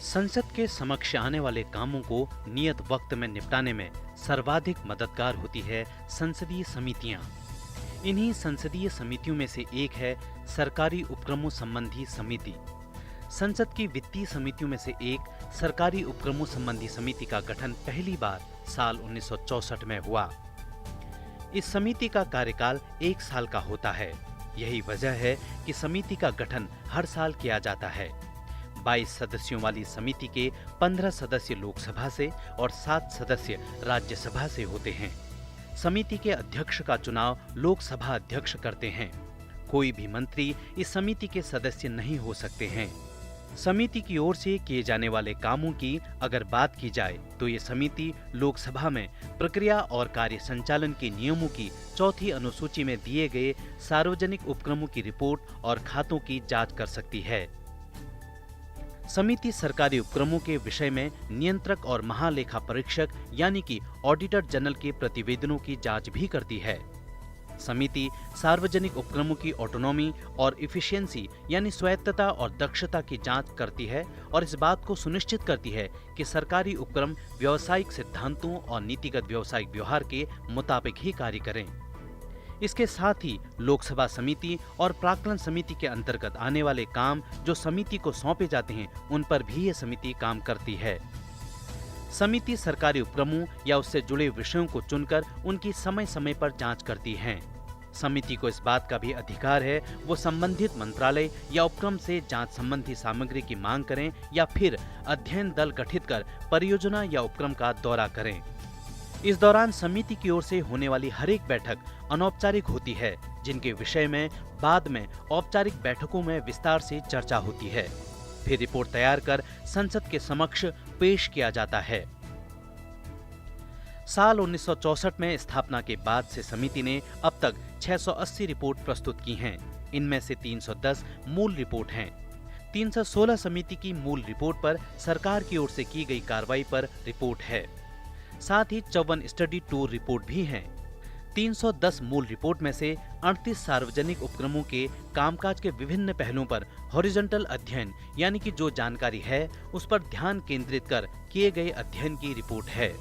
संसद के समक्ष आने वाले कामों को नियत वक्त में निपटाने में सर्वाधिक मददगार होती है संसदीय समितियां। इन्हीं संसदीय समितियों में से एक है सरकारी उपक्रमों संबंधी समिति। संसद की वित्तीय समितियों में से एक सरकारी उपक्रमों संबंधी समिति का गठन पहली बार साल 1964 में हुआ। इस समिति का कार्यकाल 1 साल का होता है। यही वजह है कि समिति का गठन हर साल किया जाता है। 22 सदस्यों वाली समिति के 15 सदस्य लोकसभा से और 7 सदस्य राज्यसभा से होते हैं। समिति के अध्यक्ष का चुनाव लोकसभा अध्यक्ष करते हैं। कोई भी मंत्री इस समिति के सदस्य नहीं हो सकते हैं। समिति की ओर से किए जाने वाले कामों की अगर बात की जाए तो ये समिति लोकसभा में प्रक्रिया और कार्य संचालन के नियमों की 4थी अनुसूची में दिए गए सार्वजनिक उपक्रमों की रिपोर्ट और खातों की जांच कर सकती है। समिति सरकारी उपक्रमों के विषय में नियंत्रक और महालेखा परीक्षक यानी कि ऑडिटर जनरल के प्रतिवेदनों की जांच भी करती है। समिति सार्वजनिक उपक्रमों की ऑटोनॉमी और इफिशिएंसी यानी स्वायत्तता और दक्षता की जांच करती है और इस बात को सुनिश्चित करती है कि सरकारी उपक्रम व्यावसायिक सिद्धांतों और नीतिगत व्यावसायिक व्यवहार के मुताबिक ही कार्य करें। इसके साथ ही लोकसभा समिति और प्राक्कलन समिति के अंतर्गत आने वाले काम जो समिति को सौंपे जाते हैं उन पर भी ये समिति काम करती है। समिति सरकारी उपक्रमों या उससे जुड़े विषयों को चुनकर उनकी समय समय पर जांच करती है। समिति को इस बात का भी अधिकार है वो संबंधित मंत्रालय या उपक्रम से जांच संबंधी सामग्री की मांग करें या फिर अध्ययन दल गठित कर परियोजना या उपक्रम का दौरा करें। इस दौरान समिति की ओर से होने वाली हर एक बैठक अनौपचारिक होती है, जिनके विषय में बाद में औपचारिक बैठकों में विस्तार से चर्चा होती है। फिर रिपोर्ट तैयार कर संसद के समक्ष पेश किया जाता है। साल 1964 में स्थापना के बाद से समिति ने अब तक 680 रिपोर्ट प्रस्तुत की हैं। इनमें से 310 मूल रिपोर्ट हैं। 316 समिति की मूल रिपोर्ट पर सरकार की ओर से की गई कार्रवाई पर रिपोर्ट है। साथ ही 54 स्टडी टूर रिपोर्ट भी हैं। 310 मूल रिपोर्ट में से 38 सार्वजनिक उपक्रमों के कामकाज के विभिन्न पहलुओं पर हॉरिजॉन्टल अध्ययन यानी कि जो जानकारी है उस पर ध्यान केंद्रित कर किए गए अध्ययन की रिपोर्ट है।